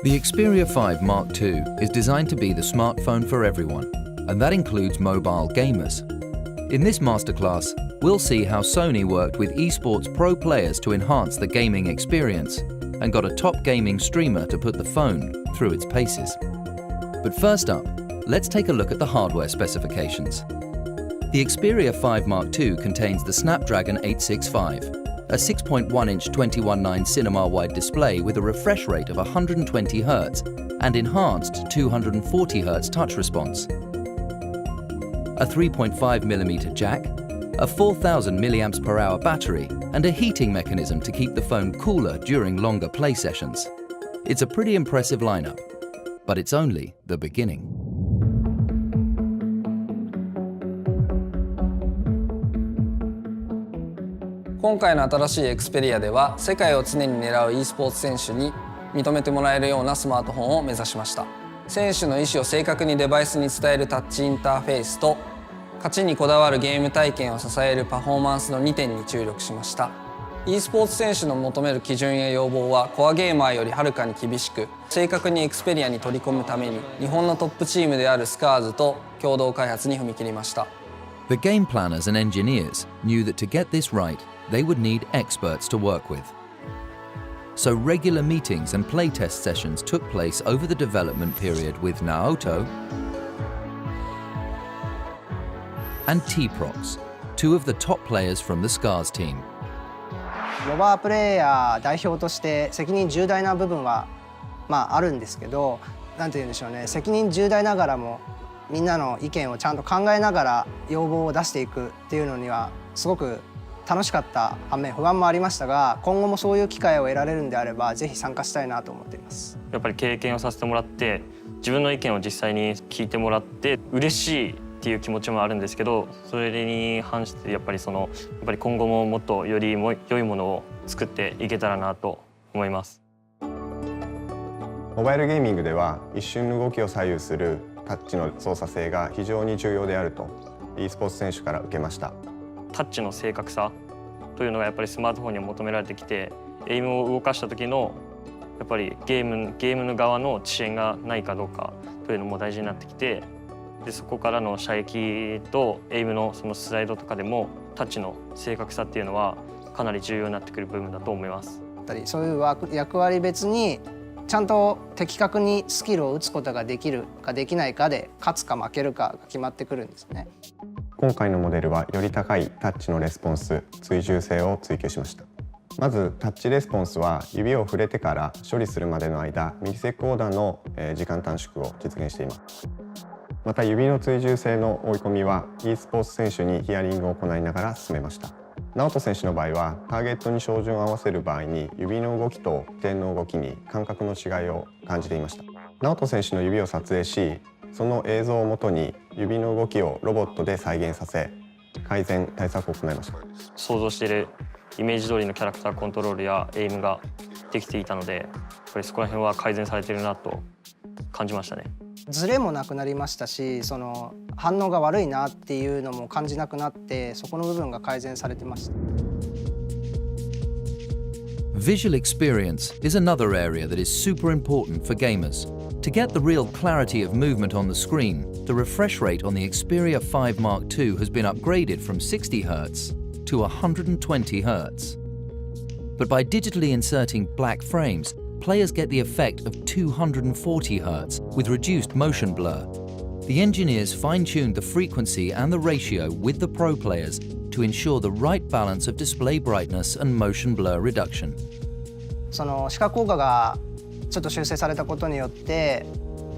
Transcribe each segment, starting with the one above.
The Xperia 5 Mark II is designed to be the smartphone for everyone, and that includes mobile gamers. In this masterclass, we'll see how Sony worked with esports pro players to enhance the gaming experience and got a top gaming streamer to put the phone through its paces. But first up, let's take a look at the hardware specifications. The Xperia 5 Mark II contains the Snapdragon 865, a 6.1-inch 21:9 cinema-wide display with a refresh rate of 120 Hz and enhanced 240 Hz touch response, a 3.5mm jack, a 4000 mAh battery, and a heating mechanism to keep the phone cooler during longer play sessions. It's a pretty impressive lineup, but it's only the beginning. 今回の新しい Xperia では世界を常に狙う e スポーツ選手に認めてもらえるようなスマートフォンを目指しました。選手の意思を正確にデバイスに伝えるタッチインターフェースと勝ちにこだわるゲーム体験を支えるパフォーマンスの2点に注力しました。 e スポーツ選手の求める基準や要望はコアゲーマーよりはるかに厳しく、正確に Xperia に取り込むために日本のトップチームであるスカーズと共同開発に踏み切りました。 The game planners and engineers knew that to get this right, they would need experts to work with. So regular meetings and playtest sessions took place over the development period with Naoto and T-Prox, two of the top players from the SCARS team. ロバープレイヤー代表として責任重大な部分はあるんですけど、なんて言うんでしょうね、責任重大ながらもみんなの意見をちゃんと考えながら要望を出していくっていうのにはすごく楽しかった反面不安もありましたが、今後もそういう機会を得られるんであればぜひ参加したいなと思っています。やっぱり経験をさせてもらって自分の意見を実際に聞いてもらって嬉しいっていう気持ちもあるんですけど、それに反してやっぱり今後ももっとより良いものを作っていけたらなと思います。モバイルゲーミングでは一瞬の動きを左右するタッチの操作性が非常に重要であると e スポーツ選手から受けました。タッチの正確さというのがやっぱりスマートフォンには求められてきて、エイムを動かした時のやっぱりゲームの側の遅延がないかどうかというのも大事になってきて、でそこからの射撃とエイムのそのスライドとかでもタッチの正確さっていうのはかなり重要になってくる部分だと思います。そういう役割別にちゃんと的確にスキルを打つことができるかできないかで勝つか負けるかが決まってくるんですね。今回のモデルはより高いタッチのレスポンス、追従性を追求しました。まずタッチレスポンスは指を触れてから処理するまでの間、ミリセックオーダーの時間短縮を実現しています。また指の追従性の追い込みは e スポーツ選手にヒアリングを行いながら進めました。直人選手の場合はターゲットに照準を合わせる場合に指の動きと点の動きに感覚の違いを感じていました。直人選手の指を撮影し、その映像をもとに指の動きをロボットで再現させ改善対策を行いました。想像しているイメージ通りのキャラクターコントロールやエイムができていたので、やっぱりそこら辺は改善されているなと感じましたね。ズレもなくなりましたし、その反応が悪いなっていうのも感じなくなって、そこの部分が改善されてました。Visual experience is another area that is super important for gamers. To get the real clarity of movement on the screen, the refresh rate on the Xperia 5 Mark II has been upgraded from 60 Hz to 120 Hz. But by digitally inserting black frames, players get the effect of 240 Hz with reduced motion blur. The engineers fine-tuned the frequency and the ratio with the pro players to ensure the right balance of display brightness and motion blur reduction. その視覚効果がちょっと修正されたことによって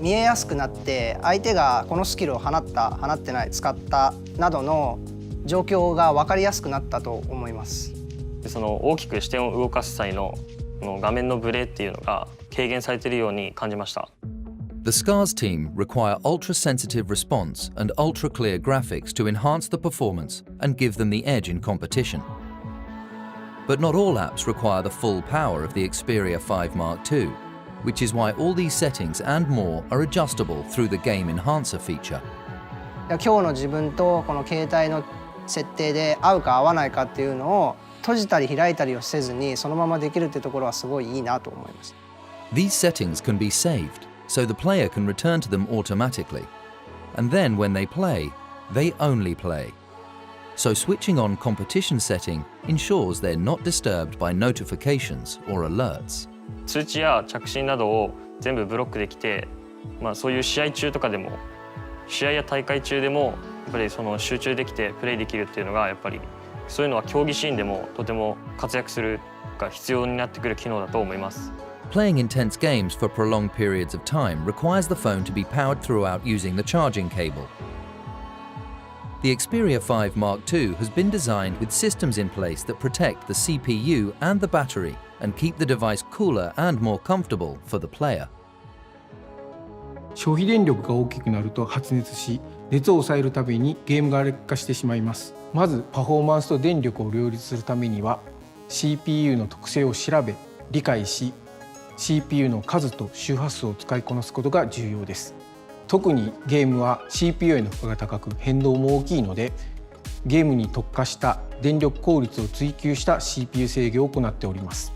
見えやすくなって、相手がこのスキルを放った放ってない使ったなどの状況が分かりやすくなったと思います。その大きく視点を動かす際の画面のブレっていうのが軽減されているように感じました。The SCARS team require ultra-sensitive response and ultra-clear graphics to enhance the performance and give them the edge in competition. But not all apps require the full power of the Xperia 5 Mark II, which is why all these settings and more are adjustable through the Game Enhancer feature. 今日の自分とこの携帯の設定で合うか合わないかっていうのを閉じたり開いたりをせずにそのままできるっていうところはすごいいいなと思いました。These settings can be saved, so the player can return to them automatically. And then when they play, they only play. So switching on competition setting ensures they're not disturbed by notifications or alerts. 通知や着信などを全部ブロックできて、そういう試合中とかでも、試合や大会中でもやっぱりその集中できてプレイできるっていうのがやっぱりそういうのは競技シーンでもとても活躍するが必要になってくる機能だと思います。Playing intense games for prolonged periods of time requires the phone to be powered throughout using the charging cable. The Xperia 5 Mark II has been designed with systems in place that protect the CPU and the battery and keep the device cooler and more comfortable for the player. 消費電力が大きくなると発熱し、熱を抑えるためにゲームが劣化してしまいます。まずパフォーマンスと電力を両立するためには CPU の特性を調べ、理解し、CPU の数と周波数を使いこなすことが重要です。特にゲームは CPU への負荷が高く変動も大きいので、ゲームに特化した電力効率を追求した CPU 制御を行っております。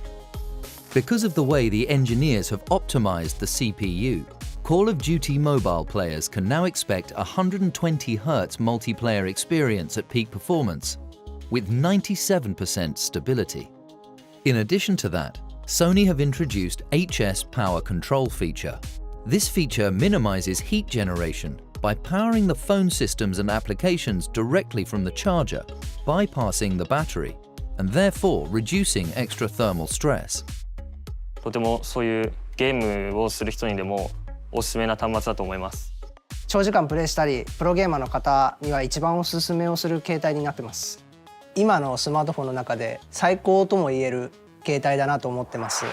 Because of the way the engineers have optimized the CPU, Call of Duty mobile players can now expect a 120Hz multiplayer experience at peak performance, with 97% stability. In addition to that, Sony have introduced HS Power Control feature. This feature minimizes heat generation by powering the phone systems and applications directly from the charger, bypassing the battery, and therefore reducing extra thermal stress. とてもそういうゲームをする人にでもおすすめな端末だと思います。長時間プレイしたり、プロゲーマーの方には一番おすすめをする携帯になってます。今のスマートフォンの中で最高とも言える携帯だなと思ってます。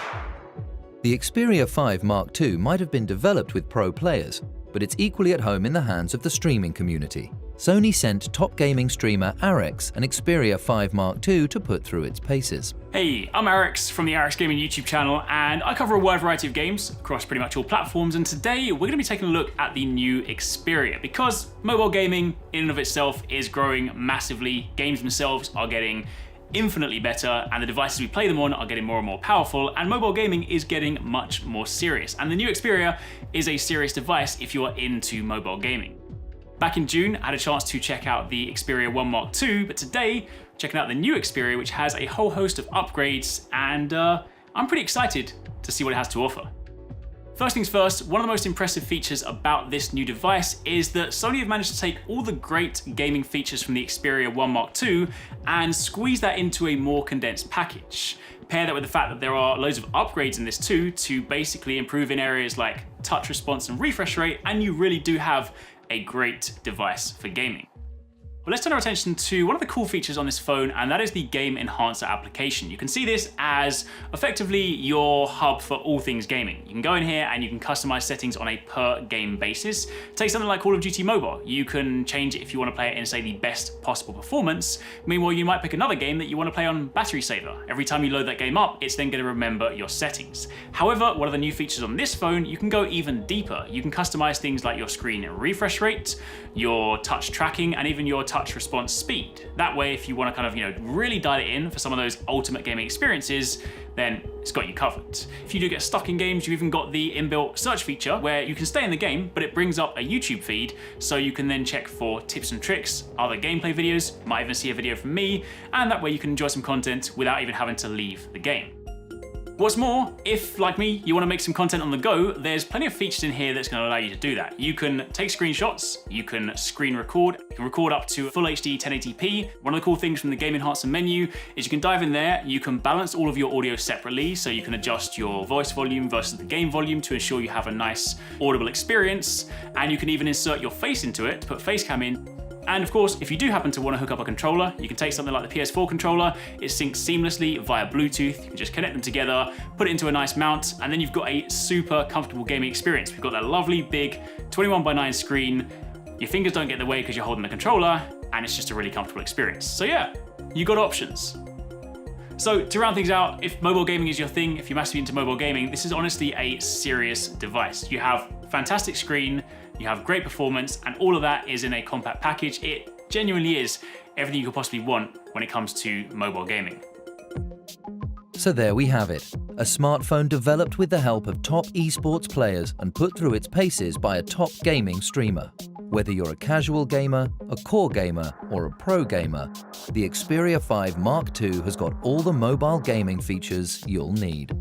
The Xperia 5 Mark II might have been developed with pro players, but it's equally at home in the hands of the streaming community. Sony sent top gaming streamer Arex an Xperia 5 Mark II to put through its paces. Hey, I'm Arex from the Arex Gaming YouTube channel, and I cover a wide variety of games across pretty much all platforms, and today we're going to be taking a look at the new Xperia, because mobile gaming in and of itself is growing massively. Games themselves are getting infinitely better, and the devices we play them on are getting more and more powerful, and mobile gaming is getting much more serious. And the new Xperia is a serious device if you are into mobile gaming. Back in June, I had a chance to check out the Xperia 1 Mark II, but today, checking out the new Xperia, which has a whole host of upgrades, and I'm pretty excited to see what it has to offer. First things first, one of the most impressive features about this new device is that Sony have managed to take all the great gaming features from the Xperia 1 Mark II and squeeze that into a more condensed package. Pair that with the fact that there are loads of upgrades in this too to basically improve in areas like touch response and refresh rate, and you really do have a great device for gaming. But let's turn our attention to one of the cool features on this phone, and that is the Game Enhancer application. You can see this as effectively your hub for all things gaming. You can go in here and you can customize settings on a per game basis. Take something like Call of Duty Mobile. You can change it if you want to play it in, say, the best possible performance. Meanwhile, you might pick another game that you want to play on battery saver. Every time you load that game up, it's then going to remember your settings. However, one of the new features on this phone, you can go even deeper. You can customize things like your screen refresh rate, your touch tracking, and even your touch response speed. That way, if you want to kind of, really dial it in for some of those ultimate gaming experiences, then it's got you covered. If you do get stuck in games, you've even got the inbuilt search feature where you can stay in the game, but it brings up a YouTube feed, so you can then check for tips and tricks, other gameplay videos, might even see a video from me, and that way you can enjoy some content without even having to leave the game. What's more, if, like me, you want to make some content on the go, there's plenty of features in here that's going to allow you to do that. You can take screenshots, you can screen record, you can record up to full HD 1080p. One of the cool things from the Game Enhancer menu is you can dive in there, you can balance all of your audio separately, so you can adjust your voice volume versus the game volume to ensure you have a nice audible experience, and you can even insert your face into it to put face cam in. And of course, if you do happen to want to hook up a controller, you can take something like the PS4 controller, it syncs seamlessly via Bluetooth, you can just connect them together, put it into a nice mount, and then you've got a super comfortable gaming experience. We've got that lovely big 21:9 screen, your fingers don't get in the way because you're holding the controller, and it's just a really comfortable experience. So yeah, you got options. So to round things out, if mobile gaming is your thing, if you're massively into mobile gaming, this is honestly a serious device. You have fantastic screen, you have great performance, and all of that is in a compact package. It genuinely is everything you could possibly want when it comes to mobile gaming. So there we have it, a smartphone developed with the help of top esports players and put through its paces by a top gaming streamer. Whether you're a casual gamer, a core gamer, or a pro gamer, the Xperia 5 Mark II has got all the mobile gaming features you'll need.